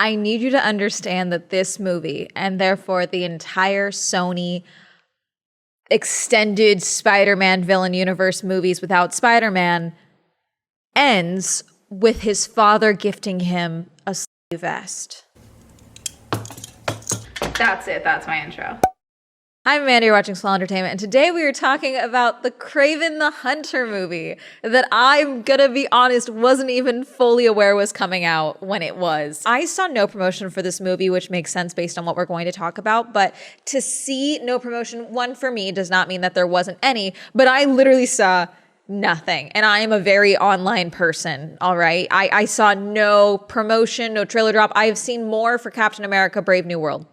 I need you to understand that this movie, and therefore the entire Sony extended Spider-Man Villain universe movies without Spider-Man, ends with his father gifting him a vest. That's it. That's my intro. I'm Amanda, you're watching Swell Entertainment, and today we are talking about the Kraven the Hunter movie that I'm gonna be honest, wasn't even fully aware was coming out when it was. I saw no promotion for this movie, which makes sense based on what we're going to talk about, but to see no promotion, one, for me, does not mean that there wasn't any, but I literally saw nothing. And I am a very online person, all right? I saw no promotion, no trailer drop. I have seen more for Captain America Brave New World.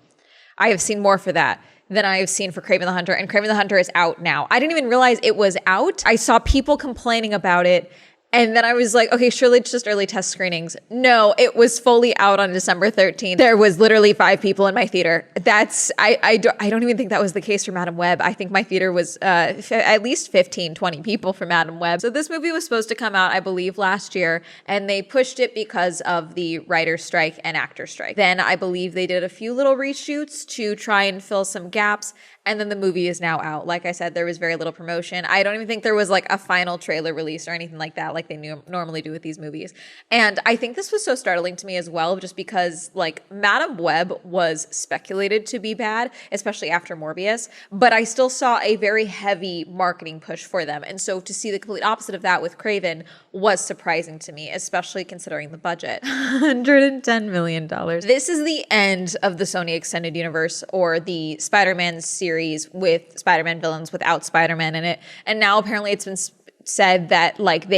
I have seen more for that than I have seen for Kraven the Hunter, and Kraven the Hunter is out now. I didn't even realize it was out. I saw people complaining about it, and then I was like, okay, surely it's just early test screenings. No, it was fully out on December 13th. There was literally 5 people in my theater. I don't even think that was the case for Madam Web. I think my theater was at least 15, 20 people for Madam Web. So this movie was supposed to come out, I believe, last year, and they pushed it because of the writer's strike and actor strike. Then I believe they did a few little reshoots to try and fill some gaps, and then the movie is now out. Like I said, there was very little promotion. I don't even think there was like a final trailer release or anything like that, like they normally do with these movies. And I think this was so startling to me as well, just because like Madam Web was speculated to be bad, especially after Morbius, but I still saw a very heavy marketing push for them. And so to see the complete opposite of that with Kraven was surprising to me, especially considering the budget. $110 million. This is the end of the Sony Extended Universe, or the Spider-Man series with Spider-Man villains without Spider-Man in it. And now apparently it's been said that like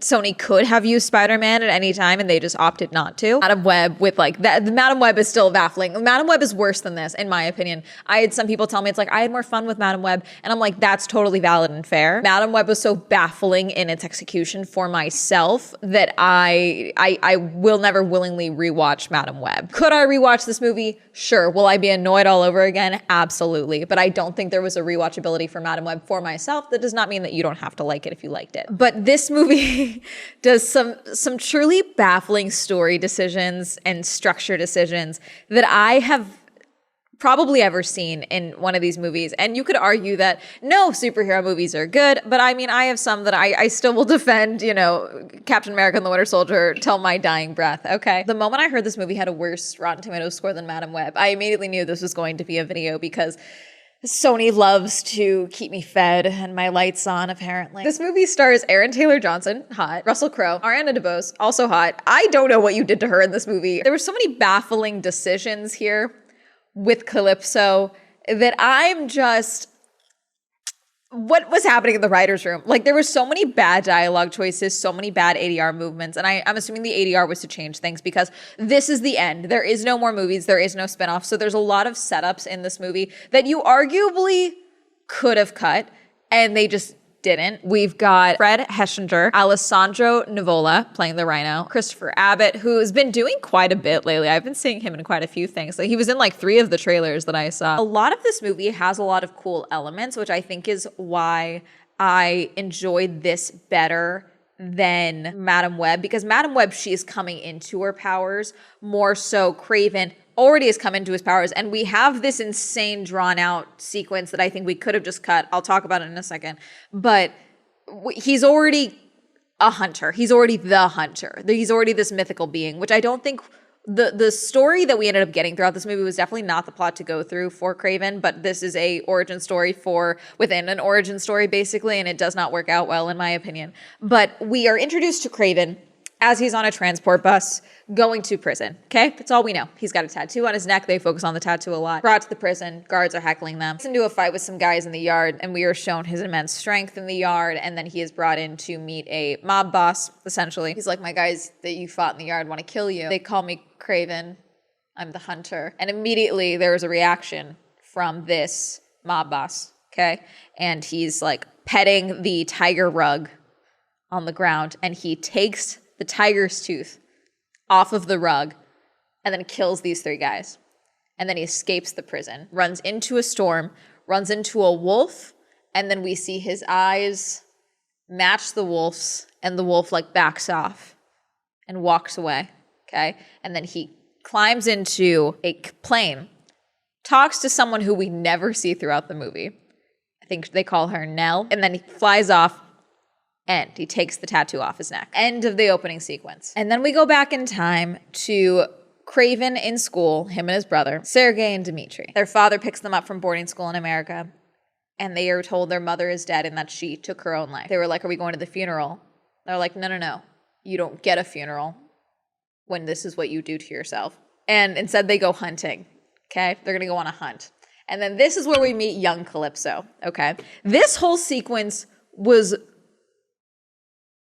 Sony could have used Spider-Man at any time and they just opted not to. Madam Web with like that, the Madam Web is still baffling. Madam Web is worse than this, in my opinion. I had some people tell me it's like, I had more fun with Madam Web, and I'm like, that's totally valid and fair. Madam Web was so baffling in its execution for myself that I will never willingly rewatch Madam Web. Could I rewatch this movie? Sure. Will I be annoyed all over again? Absolutely. But I don't think there was a rewatchability for Madam Web for myself. That does not mean that you don't have to like it if you liked it. But this movie does some truly baffling story decisions and structure decisions that I have probably ever seen in one of these movies. And you could argue that no superhero movies are good, but I mean, I have some that I still will defend, you know, Captain America and the Winter Soldier till my dying breath, okay? The moment I heard this movie had a worse Rotten Tomatoes score than Madam Web, I immediately knew this was going to be a video because Sony loves to keep me fed and my lights on, apparently. This movie stars Aaron Taylor Johnson, hot, Russell Crowe, Ariana DeBose, also hot. I don't know what you did to her in this movie. There were so many baffling decisions here with Calypso that I'm just, what was happening in the writer's room? Like, there were so many bad dialogue choices, so many bad ADR movements, and I'm assuming the ADR was to change things because this is the end. There is no more movies, there is no spinoff, so there's a lot of setups in this movie that you arguably could have cut, and they just didn't. We've got Fred Heschinger, Alessandro Nivola playing the Rhino, Christopher Abbott, who's been doing quite a bit lately. I've been seeing him in quite a few things. Like, he was in like 3 of the trailers that I saw. A lot of this movie has a lot of cool elements, which I think is why I enjoyed this better than Madam Web, because Madam Web, she is coming into her powers, more so Kraven already has come into his powers, and we have this insane drawn out sequence that I think we could have just cut. I'll talk about it in a second, but he's already a hunter. He's already the hunter. He's already this mythical being, which I don't think the story that we ended up getting throughout this movie was definitely not the plot to go through for Kraven, but this is a origin story within an origin story, basically, and it does not work out well, in my opinion. But we are introduced to Kraven as he's on a transport bus going to prison, okay? That's all we know. He's got a tattoo on his neck. They focus on the tattoo a lot. Brought to the prison, guards are heckling them. Gets into a fight with some guys in the yard, and we are shown his immense strength in the yard, and then he is brought in to meet a mob boss, essentially. He's like, my guys that you fought in the yard want to kill you. They call me Kraven. I'm the hunter. And immediately there was a reaction from this mob boss, okay? And he's like petting the tiger rug on the ground, and he takes the tiger's tooth off of the rug and then kills these 3 guys. And then he escapes the prison, runs into a storm, runs into a wolf, and then we see his eyes match the wolf's, and the wolf like backs off and walks away, okay? And then he climbs into a plane, talks to someone who we never see throughout the movie. I think they call her Nell. And then he flies off and he takes the tattoo off his neck. End of the opening sequence. And then we go back in time to Kraven in school, him and his brother, Sergei and Dmitri. Their father picks them up from boarding school in America, and they are told their mother is dead and that she took her own life. They were like, are we going to the funeral? They're like, no. You don't get a funeral when this is what you do to yourself. And instead they go hunting, okay? They're gonna go on a hunt. And then this is where we meet young Calypso, okay? This whole sequence was,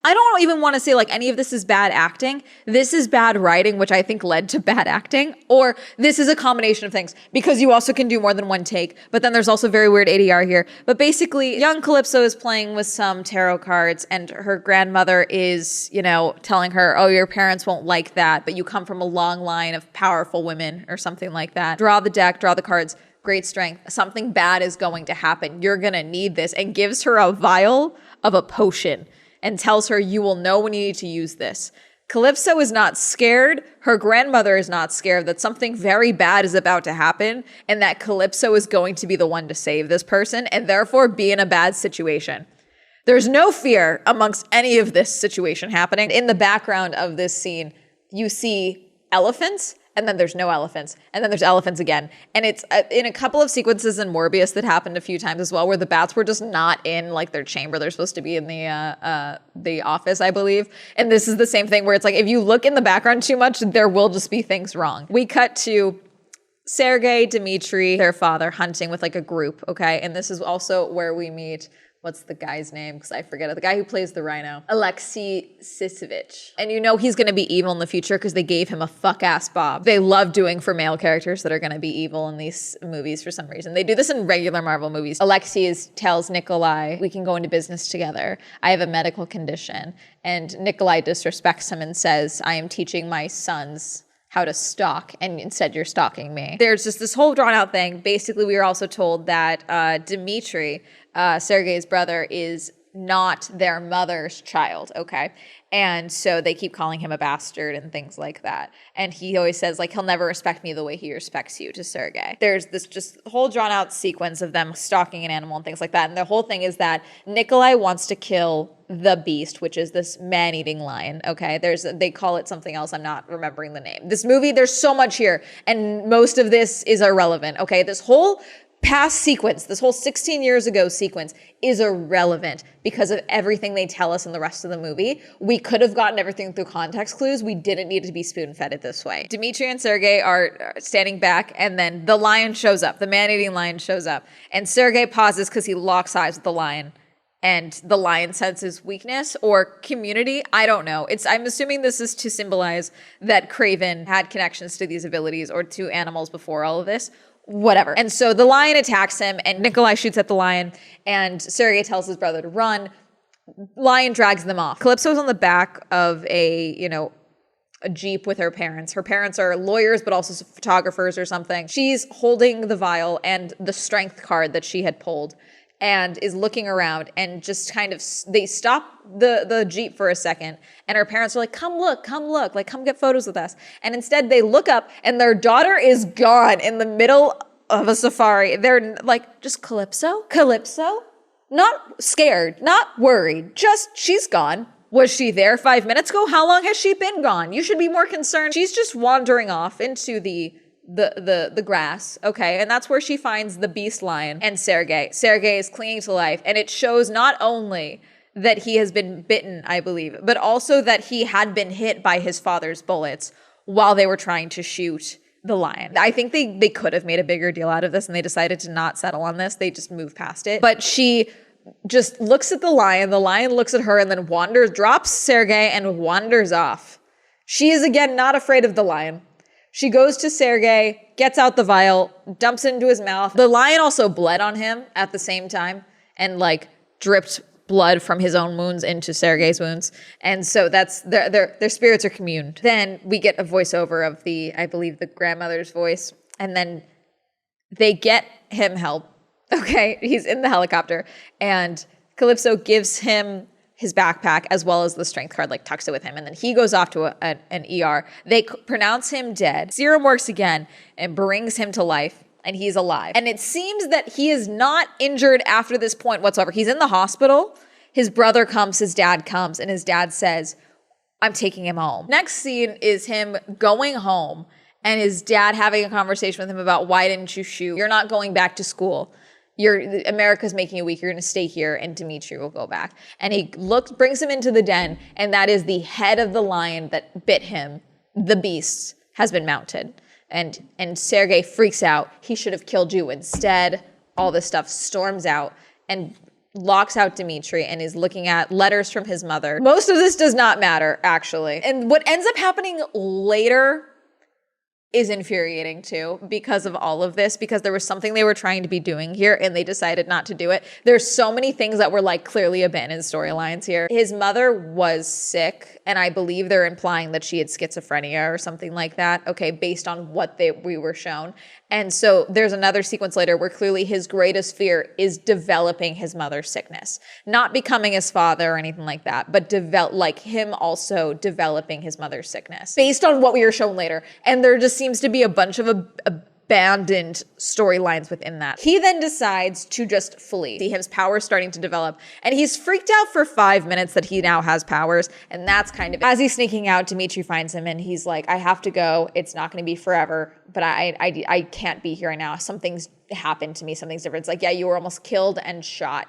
I don't even want to say like any of this is bad acting. This is bad writing, which I think led to bad acting. Or this is a combination of things, because you also can do more than one take. But then there's also very weird ADR here. But basically, young Calypso is playing with some tarot cards, and her grandmother is, telling her, oh, your parents won't like that, but you come from a long line of powerful women or something like that. Draw the deck, draw the cards. Great strength. Something bad is going to happen. You're going to need this. And gives her a vial of a potion and tells her, you will know when you need to use this. Calypso is not scared. Her grandmother is not scared that something very bad is about to happen and that Calypso is going to be the one to save this person and therefore be in a bad situation. There's no fear amongst any of this situation happening. In the background of this scene, you see elephants, and then there's no elephants, and then there's elephants again. And it's in a couple of sequences in Morbius that happened a few times as well, where the bats were just not in like their chamber. They're supposed to be in the office, I believe. And this is the same thing where it's like, if you look in the background too much, there will just be things wrong. We cut to Sergei, Dmitri, their father, hunting with like a group, okay? And this is also where we meet, what's the guy's name? Because I forget it. The guy who plays the rhino. Alexei Sisevich. And he's going to be evil in the future because they gave him a fuck-ass bob. They love doing for male characters that are going to be evil in these movies for some reason. They do this in regular Marvel movies. Alexei tells Nikolai, we can go into business together. I have a medical condition. And Nikolai disrespects him and says, I am teaching my sons how to stalk, and instead you're stalking me. There's just this whole drawn out thing. Basically, we were also told that Dmitri, Sergei's brother, is not their mother's child, okay? And so they keep calling him a bastard and things like that. And he always says, like, he'll never respect me the way he respects you, to Sergei. There's this just whole drawn out sequence of them stalking an animal and things like that. And the whole thing is that Nikolai wants to kill the beast, which is this man-eating lion, okay? They call it something else. I'm not remembering the name. This movie, there's so much here, and most of this is irrelevant, okay? This whole past sequence, this whole 16 years ago sequence is irrelevant because of everything they tell us in the rest of the movie. We could have gotten everything through context clues. We didn't need to be spoon-fed it this way. Dmitri and Sergei are standing back, and then the lion shows up. The man-eating lion shows up. And Sergei pauses because he locks eyes with the lion. And the lion senses weakness or community. I don't know. I'm assuming this is to symbolize that Kraven had connections to these abilities or to animals before all of this. Whatever. And so the lion attacks him, and Nikolai shoots at the lion, and Sergei tells his brother to run. Lion drags them off. Calypso's on the back of a Jeep with her parents. Her parents are lawyers, but also photographers or something. She's holding the vial and the strength card that she had pulled, and is looking around, and just kind of, they stop the Jeep for a second, and her parents are like, come look, like, come get photos with us. And instead they look up, and their daughter is gone in the middle of a safari. They're like, just Calypso? Not scared, not worried, just she's gone. Was she there 5 minutes ago? How long has she been gone? You should be more concerned. She's just wandering off into the grass, okay? And that's where she finds the beast lion and Sergei. Sergei is clinging to life, and it shows not only that he has been bitten, I believe, but also that he had been hit by his father's bullets while they were trying to shoot the lion. I think they could have made a bigger deal out of this, and they decided to not settle on this. They just moved past it. But she just looks at the lion looks at her, and then drops Sergei and wanders off. She is again not afraid of the lion. She goes to Sergei, gets out the vial, dumps it into his mouth. The lion also bled on him at the same time and like dripped blood from his own wounds into Sergei's wounds. And so that's their spirits are communed. Then we get a voiceover of I believe the grandmother's voice. And then they get him help. Okay, he's in the helicopter, and Calypso gives him his backpack as well as the strength card, like tucks it with him. And then he goes off to an ER. They pronounce him dead. Serum works again and brings him to life. And he's alive. And it seems that he is not injured after this point whatsoever. He's in the hospital. His brother comes, his dad comes, and his dad says, I'm taking him home. Next scene is him going home and his dad having a conversation with him about, why didn't you shoot? You're not going back to school. America's making you weak. You're going to stay here, and Dimitri will go back. And he brings him into the den, and that is the head of the lion that bit him. The beast has been mounted. And Sergei freaks out. He should have killed you instead. All this stuff, storms out and locks out Dimitri and is looking at letters from his mother. Most of this does not matter, actually. And what ends up happening later is infuriating too, because of all of this, because there was something they were trying to be doing here and they decided not to do it. There's so many things that were like clearly abandoned storylines here. His mother was sick, and I believe they're implying that she had schizophrenia or something like that, okay, based on what we were shown. And so there's another sequence later where clearly his greatest fear is developing his mother's sickness. Not becoming his father or anything like that, but like him also developing his mother's sickness. Based on what we were shown later. And there just seems to be a bunch of abandoned storylines within that. He then decides to just flee. See his powers starting to develop. And he's freaked out for 5 minutes that he now has powers. And that's kind of, as he's sneaking out, Dimitri finds him and he's like, I have to go. It's not going to be forever, but I can't be here right now. Something's happened to me. Something's different. It's like, yeah, you were almost killed and shot.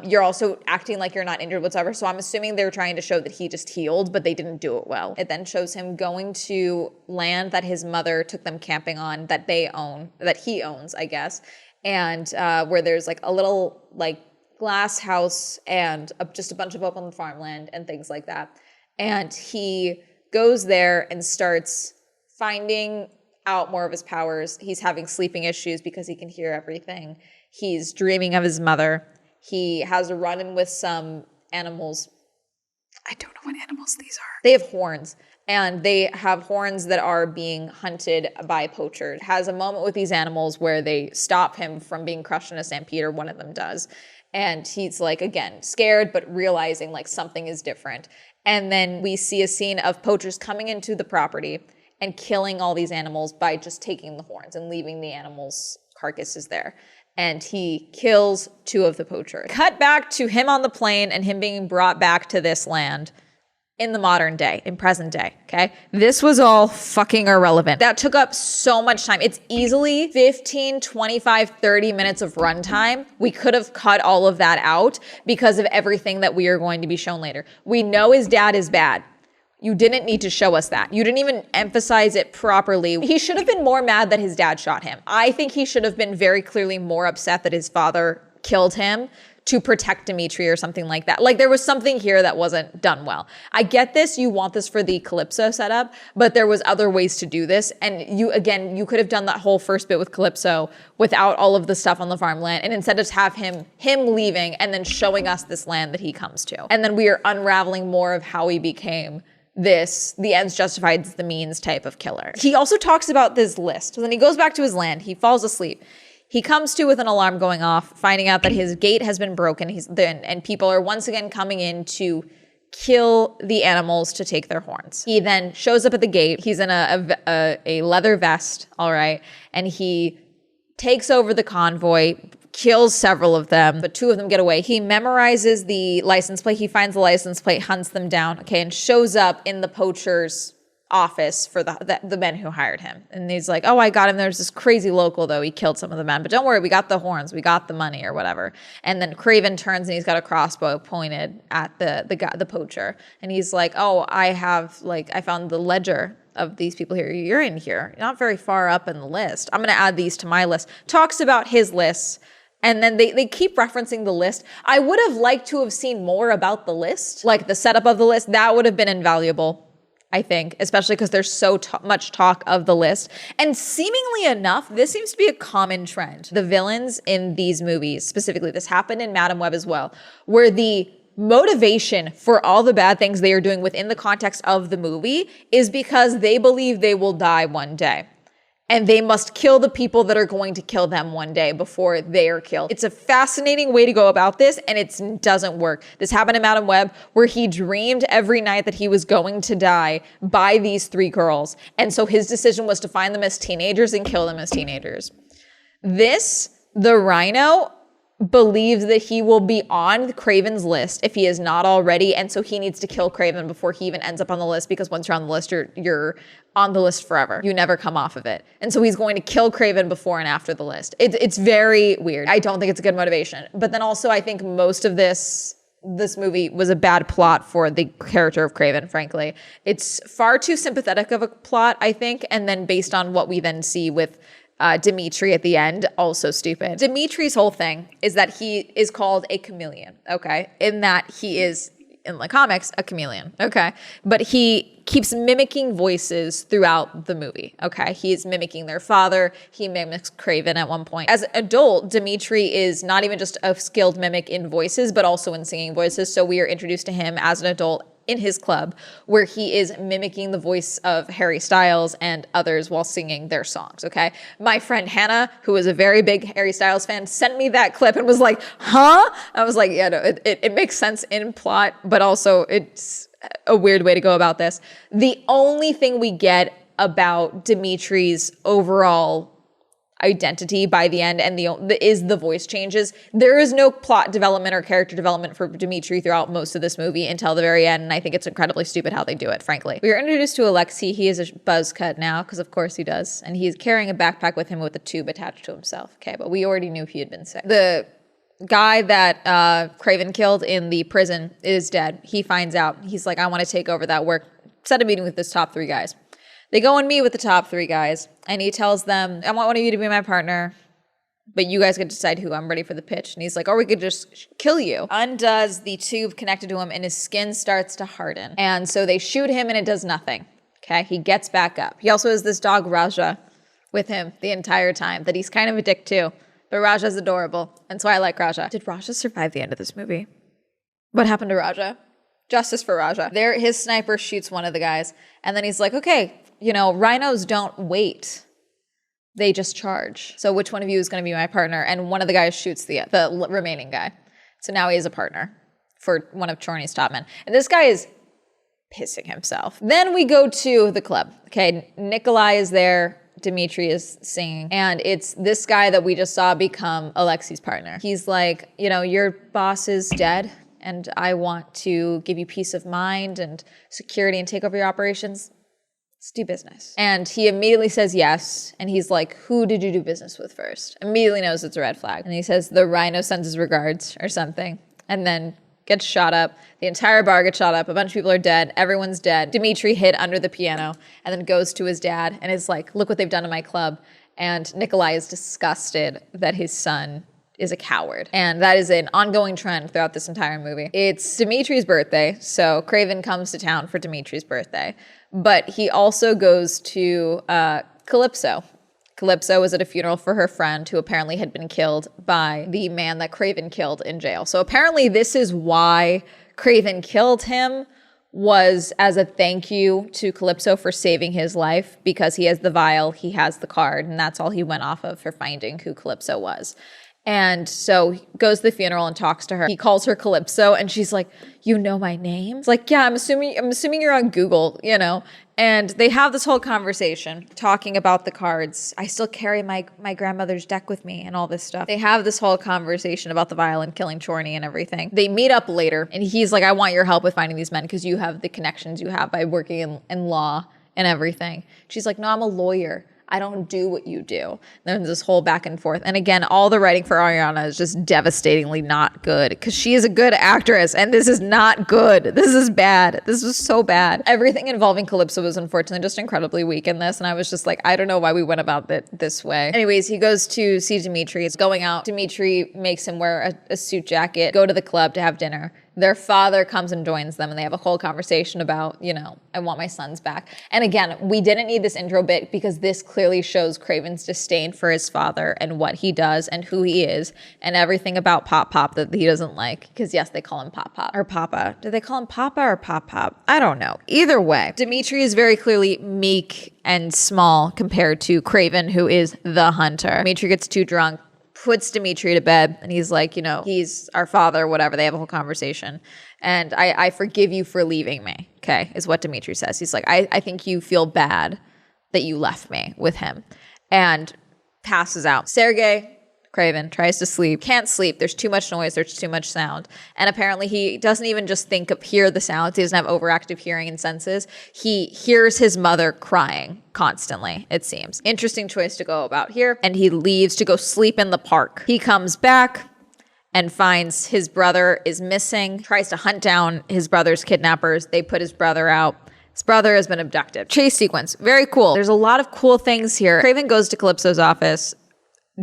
You're also acting like you're not injured whatsoever. So I'm assuming they're trying to show that he just healed, but they didn't do it well. It then shows him going to land that his mother took them camping on, that he owns, I guess. And where there's like a little like glass house and just a bunch of open farmland and things like that. And he goes there and starts finding out more of his powers. He's having sleeping issues because he can hear everything. He's dreaming of his mother. He has a run-in with some animals. I don't know what animals these are. They have horns, and they have horns that are being hunted by poachers. Has a moment with these animals where they stop him from being crushed in a stampede, or one of them does. And he's like, again, scared, but realizing like something is different. And then we see a scene of poachers coming into the property and killing all these animals by just taking the horns and leaving the animals' carcasses there. And he kills 2 of the poachers. Cut back to him on the plane and him being brought back to this land in the modern day, in present day, okay? This was all fucking irrelevant. That took up so much time. It's easily 15, 25, 30 minutes of runtime. We could have cut all of that out because of everything that we are going to be shown later. We know his dad is bad. You didn't need to show us that. You didn't even emphasize it properly. He should have been more mad that his dad shot him. I think he should have been very clearly more upset that his father killed him to protect Dimitri or something like that. Like there was something here that wasn't done well. I get this. You want this for the Calypso setup, but there was other ways to do this. And you could have done that whole first bit with Calypso without all of the stuff on the farmland. And instead just have him leaving and then showing us this land that he comes to. And then we are unraveling more of how he became the ends justifies the means type of killer. He also talks about this list. So then he goes back to his land. He falls asleep. He comes to with an alarm going off, finding out that his gate has been broken. And people are once again coming in to kill the animals to take their horns. He then shows up at the gate. He's in a leather vest, all right, and he takes over the convoy, kills several of them, but 2 of them get away. He memorizes the license plate. He finds the license plate, hunts them down, okay, and shows up in the poacher's office for the men who hired him. And he's like, oh, I got him. There's this crazy local, though. He killed some of the men. But don't worry, we got the horns. We got the money or whatever. And then Kraven turns and he's got a crossbow pointed at the poacher. And he's like, oh, I found the ledger of these people here. You're in here. You're not very far up in the list. I'm going to add these to my list. Talks about his lists. And then they keep referencing the list. I would have liked to have seen more about the list, like the setup of the list. That would have been invaluable, I think, especially because there's so much talk of the list. And seemingly enough, this seems to be a common trend. The villains in these movies, specifically, this happened in Madam Web as well, where the motivation for all the bad things they are doing within the context of the movie is because they believe they will die one day. and they must kill the people that are going to kill them one day before they are killed. It's a fascinating way to go about this, and it doesn't work. This happened to Madam Web, where he dreamed every night that he was going to die by these 3 girls, and so his decision was to find them as teenagers and kill them as teenagers. The Rhino believes that he will be on Kraven's list if he is not already, and so he needs to kill Kraven before he even ends up on the list, because once you're on the list, you're on the list forever. You never come off of it. And so he's going to kill Kraven before and after the list. It's very weird. I don't think it's a good motivation. But then also I think most of this movie was a bad plot for the character of Kraven, frankly. It's far too sympathetic of a plot, I think, and then based on what we then see with Dimitri at the end, also stupid. Dimitri's whole thing is that he is called a chameleon, okay? In that he is, in the comics, a chameleon, okay? But he keeps mimicking voices throughout the movie, okay? He is mimicking their father. He mimics Kraven at one point. As an adult, Dimitri is not even just a skilled mimic in voices, but also in singing voices. So we are introduced to him as an adult in his club, where he is mimicking the voice of Harry Styles and others while singing their songs, okay? My friend Hannah, who is a very big Harry Styles fan, sent me that clip and was like, huh? I was like, yeah, no, it makes sense in plot, but also it's a weird way to go about this. The only thing we get about Dimitri's overall identity by the end is the voice changes. There is no plot development or character development for Dimitri throughout most of this movie until the very end, and I think it's incredibly stupid how they do it, frankly. We are introduced to Alexei. He is a buzz cut now, because of course he does, and he's carrying a backpack with him with a tube attached to himself. Okay, but we already knew he had been sick. The guy that Kraven killed in the prison is dead. He finds out. He's like, I want to take over that work. Set a meeting with his top 3 guys. They go and meet with the top 3 guys, and he tells them, I want one of you to be my partner, but you guys get to decide who. I'm ready for the pitch. And he's like, or we could just kill you. Undoes the tube connected to him, and his skin starts to harden. And so they shoot him, and it does nothing. Okay, he gets back up. He also has this dog, Raja, with him the entire time that he's kind of a dick to. But Raja's adorable, and so I like Raja. Did Raja survive the end of this movie? What happened to Raja? Justice for Raja. His sniper shoots one of the guys, and then he's like, okay, rhinos don't wait. They just charge. So which one of you is going to be my partner? And one of the guys shoots the remaining guy. So now he is a partner for one of Chorney's top men. And this guy is pissing himself. Then we go to the club. Okay, Nikolai is there. Dimitri is singing. And it's this guy that we just saw become Alexei's partner. He's like, your boss is dead, and I want to give you peace of mind and security and take over your operations. Let's do business. And he immediately says yes. And he's like, who did you do business with first? Immediately knows it's a red flag. And he says, the rhino sends his regards or something. And then gets shot up. The entire bar gets shot up. A bunch of people are dead. Everyone's dead. Dimitri hid under the piano and then goes to his dad and is like, look what they've done to my club. And Nikolai is disgusted that his son is a coward. And that is an ongoing trend throughout this entire movie. It's Dimitri's birthday. So Kraven comes to town for Dimitri's birthday. But he also goes to Calypso. Calypso was at a funeral for her friend who apparently had been killed by the man that Kraven killed in jail. So apparently this is why Kraven killed him, was as a thank you to Calypso for saving his life, because he has the vial, he has the card, and that's all he went off of for finding who Calypso was. And so he goes to the funeral and talks to her. He calls her Calypso, and she's like, you know my name? It's like, yeah, I'm assuming you're on Google, And they have this whole conversation talking about the cards. I still carry my grandmother's deck with me and all this stuff. They have this whole conversation about the vial and killing Chorney and everything. They meet up later, and he's like, I want your help with finding these men because you have the connections you have by working in law and everything. She's like, no, I'm a lawyer. I don't do what you do. There's this whole back and forth. And again, all the writing for Ariana is just devastatingly not good, because she is a good actress and this is not good. This is bad. This was so bad. Everything involving Calypso was unfortunately just incredibly weak in this. And I was just like, I don't know why we went about it this way. Anyways, he goes to see Dimitri. It's going out. Dimitri makes him wear a suit jacket, go to the club to have dinner. their father comes and joins them and they have a whole conversation about, you know, I want my sons back. And again, we didn't need this intro bit because this clearly shows Kraven's disdain for his father and what he does and who he is and everything about Pop Pop that he doesn't like. Because yes, they call him Pop Pop or Papa. Do they call him Papa or Pop Pop? I don't know. Either way, Dimitri is very clearly meek and small compared to Kraven, who is the hunter. Dimitri gets too drunk, puts Dimitri to bed, and he's like, you know, he's our father, whatever. They have a whole conversation. And I forgive you for leaving me, okay, is what Dimitri says. He's like, I think you feel bad that you left me with him. And passes out. Sergey, Kraven, tries to sleep, can't sleep. There's too much noise. There's too much sound. And apparently he doesn't even just hear the sounds. He doesn't have overactive hearing and senses. He hears his mother crying constantly, it seems. Interesting choice to go about here. And he leaves to go sleep in the park. He comes back and finds his brother is missing, tries to hunt down his brother's kidnappers. They put his brother out. His brother has been abducted. Chase sequence, very cool. There's a lot of cool things here. Kraven goes to Calypso's office,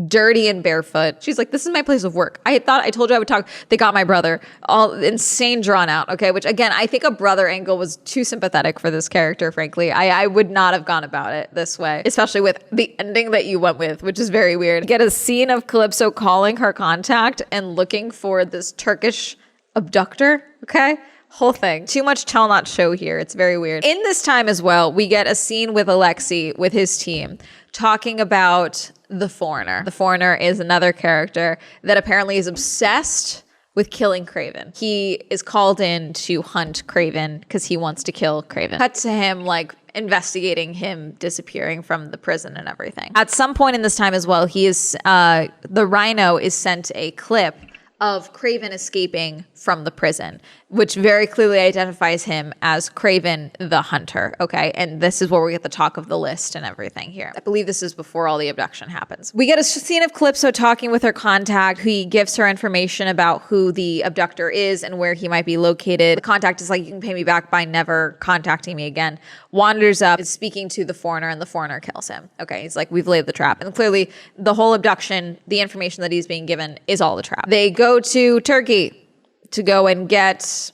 dirty and barefoot. She's like, this is my place of work. I told you I would talk. They got my brother. All insane drawn out, okay? Which again, I think a brother angle was too sympathetic for this character, frankly. I would not have gone about it this way, especially with the ending that you went with, which is very weird. Get a scene of Calypso calling her contact and looking for this Turkish abductor, okay? Whole thing. Too much tell not show here. It's very weird. In this time as well, we get a scene with Alexei with his team talking about the Foreigner. The Foreigner is another character that apparently is obsessed with killing Kraven. He is called in to hunt Kraven because he wants to kill Kraven. Cut to him like investigating him disappearing from the prison and everything. At some point in this time as well, the Rhino is sent a clip of Kraven escaping from the prison, which very clearly identifies him as Kraven the Hunter, okay? And this is where we get the talk of the list and everything here. I believe this is before all the abduction happens. We get a scene of Calypso talking with her contact. He gives her information about who the abductor is and where he might be located. The contact is like, you can pay me back by never contacting me again. Wanders up, is speaking to the Foreigner, and the Foreigner kills him. Okay, he's like, we've laid the trap. And clearly, the whole abduction, the information that he's being given is all the trap. They go to Turkey to go and get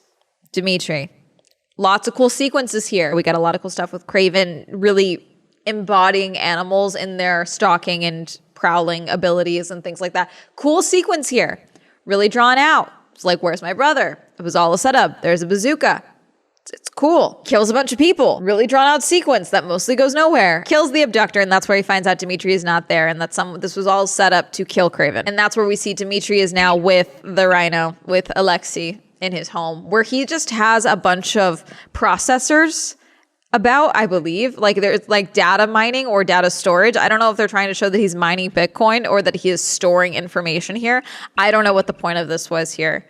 Dimitri. Lots of cool sequences here. We got a lot of cool stuff with Kraven really embodying animals in their stalking and prowling abilities and things like that. Cool sequence here. Really drawn out. It's like, where's my brother? It was all a setup. There's a bazooka. It's cool. Kills a bunch of people. Really drawn out sequence that mostly goes nowhere. Kills the abductor, and that's where he finds out Dimitri is not there, and that this was all set up to kill Kraven. And that's where we see Dimitri is now with the Rhino, with Alexei in his home, where he just has a bunch of processors about, I believe, like there's like data mining or data storage. I don't know if they're trying to show that he's mining Bitcoin or that he is storing information here. I don't know what the point of this was here.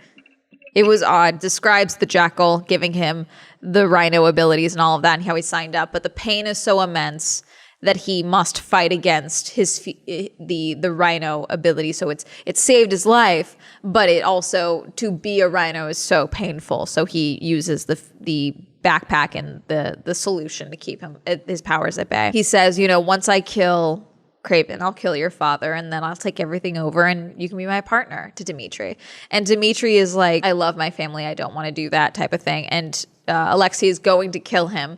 It was odd. Describes the jackal, giving him the Rhino abilities and all of that and how he signed up. But the pain is so immense that he must fight against the Rhino ability. So it's saved his life, but it also, to be a Rhino is so painful. So he uses the backpack and the solution to keep his powers at bay. He says, you know, once I kill Kraven, I'll kill your father, and then I'll take everything over, and you can be my partner, to Dimitri. And Dimitri is like, I love my family, I don't want to do that type of thing. And Alexei is going to kill him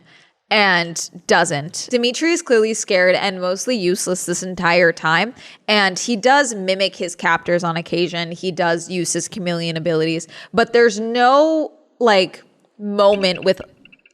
and doesn't. Dimitri is clearly scared and mostly useless this entire time. And he does mimic his captors on occasion. He does use his chameleon abilities, but there's no like moment with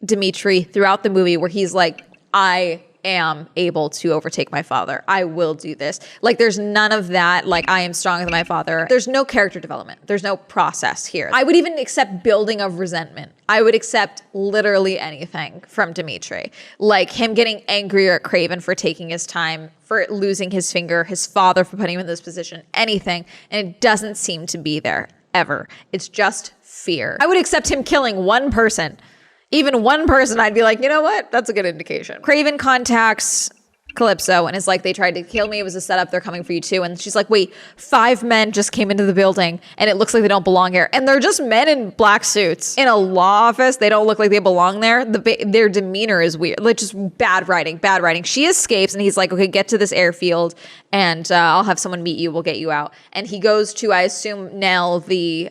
Dimitri throughout the movie where he's like, I am able to overtake my father. I will do this. Like, there's none of that. Like, I am stronger than my father. There's no character development. There's no process here. I would even accept building of resentment. I would accept literally anything from Dimitri. Like him getting angrier at Kraven for taking his time, for losing his finger, his father for putting him in this position, anything. And it doesn't seem to be there ever. It's just fear. I would accept him killing one person. Even one person, I'd be like, you know what? That's a good indication. Kraven contacts Calypso and is like, they tried to kill me. It was a setup. They're coming for you too. And she's like, wait, 5 men just came into the building and it looks like they don't belong here. And they're just men in black suits in a law office. They don't look like they belong there. Their demeanor is weird. Like, just bad writing, bad writing. She escapes and he's like, okay, get to this airfield and I'll have someone meet you. We'll get you out. And he goes to, I assume, nail the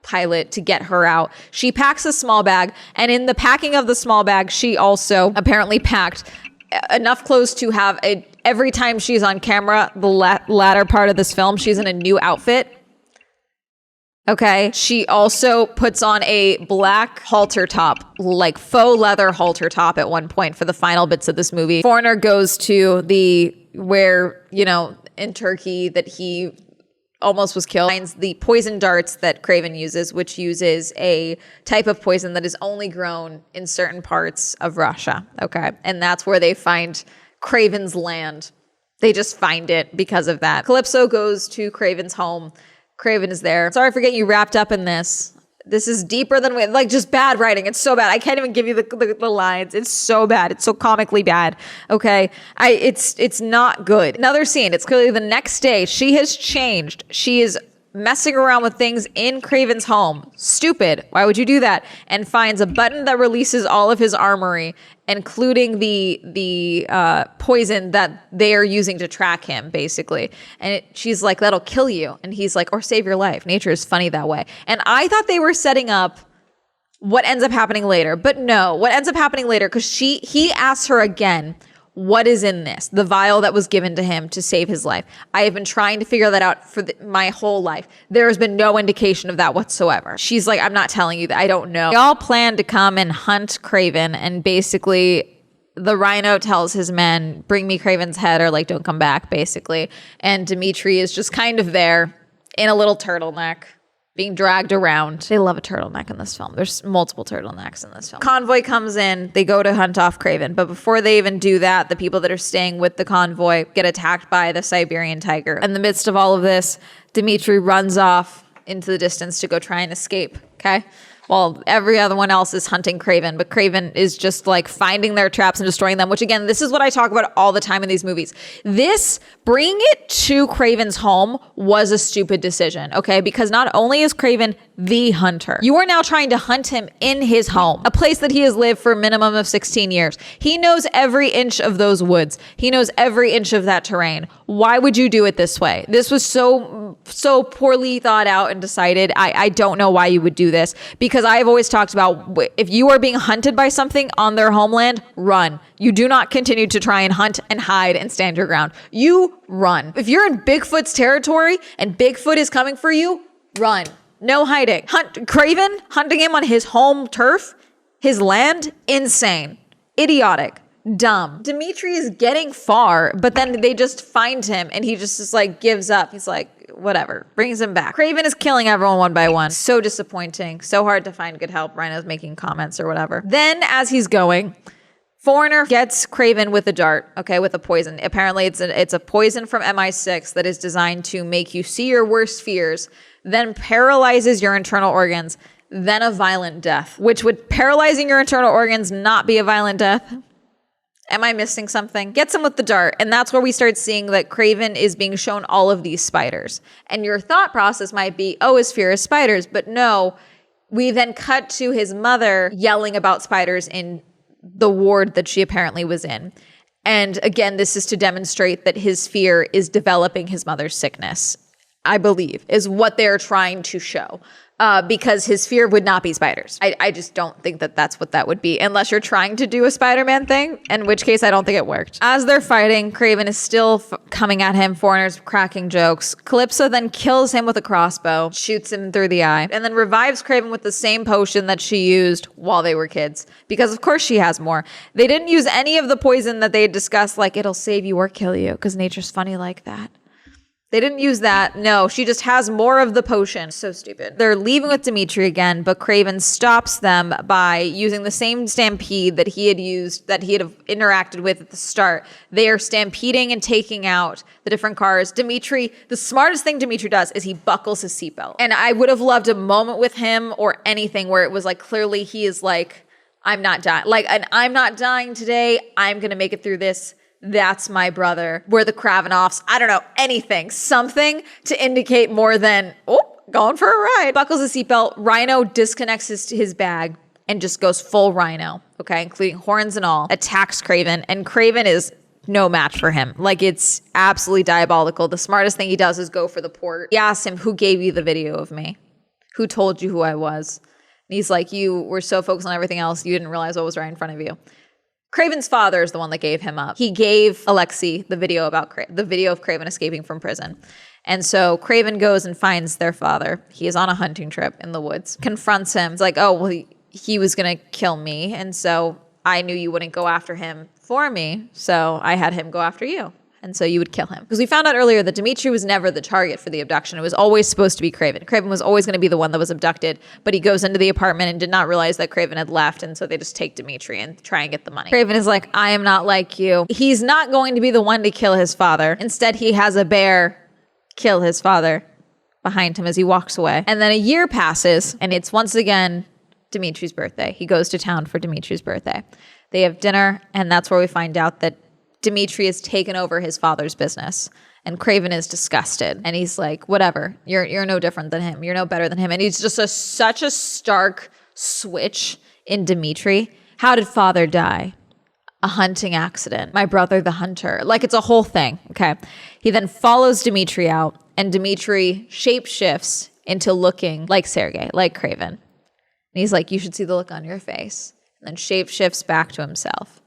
pilot to get her out. She packs a small bag, and in the packing of the small bag, she also apparently packed enough clothes to have every time she's on camera, the latter part of this film, she's in a new outfit. Okay. She also puts on a black halter top, like faux leather halter top at one point for the final bits of this movie. Foreigner goes to where, in Turkey that he almost was killed, finds the poison darts that Kraven uses, which uses a type of poison that is only grown in certain parts of Russia. Okay. And that's where they find Kraven's land. They just find it because of that. Calypso goes to Kraven's home. Kraven is there. Sorry for getting you wrapped up in this. This is deeper than just bad writing. It's so bad. I can't even give you the lines. It's so bad. It's so comically bad. Okay. It's not good. Another scene. It's clearly the next day. She has changed. She is messing around with things in Kraven's home. Stupid. Why would you do that? And finds a button that releases all of his armory, including the poison that they are using to track him, basically. And she's like, that'll kill you. And he's like, or save your life. Nature is funny that way. And I thought they were setting up what ends up happening later. But no, what ends up happening later, because he asks her again, what is in this? The vial that was given to him to save his life. I have been trying to figure that out for my whole life. There has been no indication of that whatsoever. She's like, I'm not telling you that. I don't know. They all plan to come and hunt Kraven, and basically the rhino tells his men, bring me Kraven's head or don't come back, basically. And Dimitri is just kind of there in a little turtleneck, being dragged around. They love a turtleneck in this film. There's multiple turtlenecks in this film. Convoy comes in. They go to hunt off Kraven. But before they even do that, the people that are staying with the convoy get attacked by the Siberian tiger. In the midst of all of this, Dimitri runs off into the distance to go try and escape. Okay? While every other one else is hunting Kraven. But Kraven is just finding their traps and destroying them, which again, this is what I talk about all the time in these movies. Bringing it to Kraven's home was a stupid decision, okay? Because not only is Kraven the hunter, you are now trying to hunt him in his home, a place that he has lived for a minimum of 16 years. He knows every inch of those woods. He knows every inch of that terrain. Why would you do it this way? This was so poorly thought out and decided. I don't know why you would do this, because I've always talked about if you are being hunted by something on their homeland, run. You do not continue to try and hunt and hide and stand your ground. You run. If you're in Bigfoot's territory and Bigfoot is coming for you, run. No hiding. Kraven, hunting him on his home turf, his land, insane. Idiotic. Dumb. Dimitri is getting far, but then they just find him and he just gives up. He's like, whatever, brings him back. Kraven is killing everyone one by one. So disappointing. So hard to find good help. Rhino's making comments or whatever. Then as he's going, Foreigner gets Kraven with a dart, okay, with a poison. Apparently it's a poison from MI6 that is designed to make you see your worst fears, then paralyzes your internal organs, then a violent death. Which would paralyzing your internal organs not be a violent death? Am I missing something? Gets him with the dart. And that's where we start seeing that Kraven is being shown all of these spiders. And your thought process might be, oh, his fear is spiders. But no, we then cut to his mother yelling about spiders in the ward that she apparently was in. And again, this is to demonstrate that his fear is developing his mother's sickness, I believe, is what they're trying to show. Because his fear would not be spiders. I just don't think that that's what that would be, unless you're trying to do a Spider-Man thing, in which case I don't think it worked. As they're fighting, Kraven is still coming at him, Foreigner's cracking jokes. Calypso then kills him with a crossbow, shoots him through the eye, and then revives Kraven with the same potion that she used while they were kids. Because of course she has more. They didn't use any of the poison that they had discussed, it'll save you or kill you, because nature's funny like that. They didn't use that. No, she just has more of the potion. So stupid. They're leaving with Dimitri again, but Kraven stops them by using the same stampede that he had used, that he had interacted with at the start. They are stampeding and taking out the different cars. Dimitri, the smartest thing Dimitri does is he buckles his seatbelt. And I would have loved a moment with him or anything where it was clearly he is I'm not dying. And I'm not dying today. I'm going to make it through this. That's my brother. We're the Kravinoffs. I don't know, anything. Something to indicate more than, going for a ride. Buckles his seatbelt. Rhino disconnects his bag and just goes full Rhino, okay, including horns and all. Attacks Kraven, and Kraven is no match for him. It's absolutely diabolical. The smartest thing he does is go for the port. He asks him, who gave you the video of me? Who told you who I was? And he's like, you were so focused on everything else, you didn't realize what was right in front of you. Kraven's father is the one that gave him up. He gave Alexei the video of Kraven escaping from prison. And so Kraven goes and finds their father. He is on a hunting trip in the woods, confronts him. It's like, oh, well, he was going to kill me. And so I knew you wouldn't go after him for me. So I had him go after you. And so you would kill him. Because we found out earlier that Dimitri was never the target for the abduction. It was always supposed to be Kraven. Kraven was always going to be the one that was abducted, but he goes into the apartment and did not realize that Kraven had left, and so they just take Dimitri and try and get the money. Kraven is like, I am not like you. He's not going to be the one to kill his father. Instead, he has a bear kill his father behind him as he walks away. And then a year passes, and it's once again Dimitri's birthday. He goes to town for Dimitri's birthday. They have dinner, and that's where we find out that Dimitri has taken over his father's business, and Kraven is disgusted. And he's like, whatever, you're no different than him. You're no better than him. And he's just such a stark switch in Dimitri. How did father die? A hunting accident. My brother, the hunter. Like, it's a whole thing. Okay. He then follows Dimitri out, and Dimitri shapeshifts into looking like Sergei, like Kraven. And he's like, you should see the look on your face. And then shapeshifts back to himself.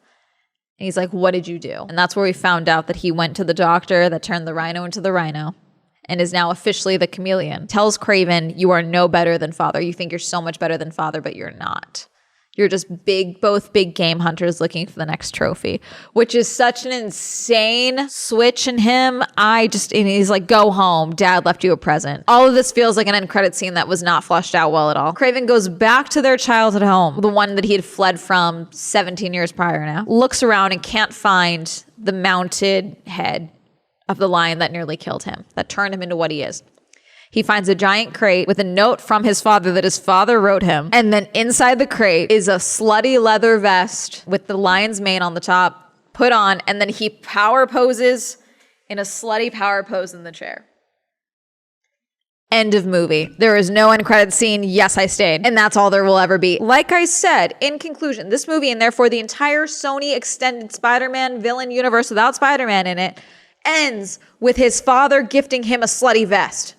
And he's like, what did you do? And that's where we found out that he went to the doctor that turned the rhino into the rhino and is now officially the chameleon. Tells Kraven, you are no better than father. You think you're so much better than father, but you're not. You're just both big game hunters looking for the next trophy, which is such an insane switch in him. And he's like, go home. Dad left you a present. All of this feels like an end credit scene that was not fleshed out well at all. Kraven goes back to their childhood home, the one that he had fled from 17 years prior now, looks around and can't find the mounted head of the lion that nearly killed him, that turned him into what he is. He finds a giant crate with a note from his father that his father wrote him. And then inside the crate is a slutty leather vest with the lion's mane on the top put on. And then he power poses in a slutty power pose in the chair. End of movie. There is no end credit scene. Yes, I stayed. And that's all there will ever be. Like I said, in conclusion, this movie and therefore the entire Sony extended Spider-Man villain universe without Spider-Man in it ends with his father gifting him a slutty vest.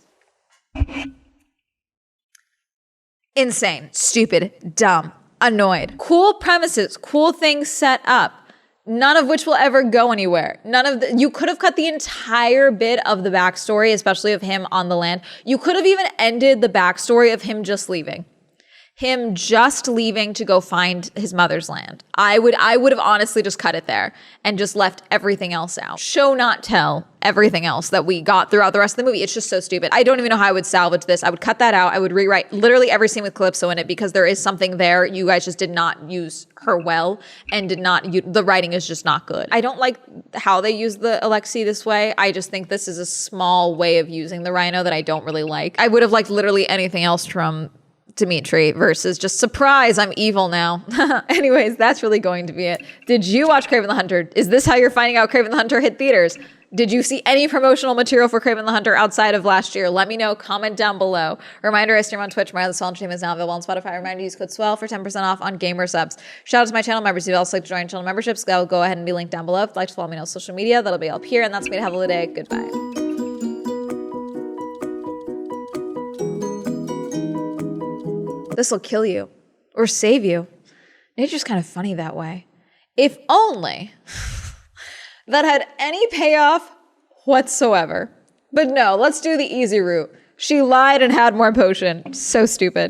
Insane, stupid, dumb, annoyed. Cool premises, cool things set up, none of which will ever go anywhere. You could have cut the entire bit of the backstory, especially of him on the land. You could have even ended the backstory of him just leaving. Him just leaving to go find his mother's land. I would have honestly just cut it there and just left everything else out. Show not tell everything else that we got throughout the rest of the movie. It's just so stupid. I don't even know how I would salvage this. I would cut that out. I would rewrite literally every scene with Calypso in it because there is something there. You guys just did not use her well and the writing is just not good. I don't like how they use the Alexei this way. I just think this is a small way of using the rhino that I don't really like. I would have liked literally anything else from Dimitri versus just surprise, I'm evil now. Anyways, that's really going to be it. Did you watch Kraven the Hunter? Is this how you're finding out Kraven the Hunter hit theaters? Did you see any promotional material for Kraven the Hunter outside of last year? Let me know. Comment down below. Reminder, I stream on Twitch. My other Swell Entertainment is now available on Spotify. Reminder, use code SWELL for 10% off on gamer subs. Shout out to my channel members. If you'd also like to join channel memberships, go ahead and be linked down below. If you'd like to follow me on social media, that'll be up here. And that's me to have a day. Goodbye. This will kill you or save you. Nature's kind of funny that way. If only that had any payoff whatsoever. But no, let's do the easy route. She lied and had more potion. So stupid.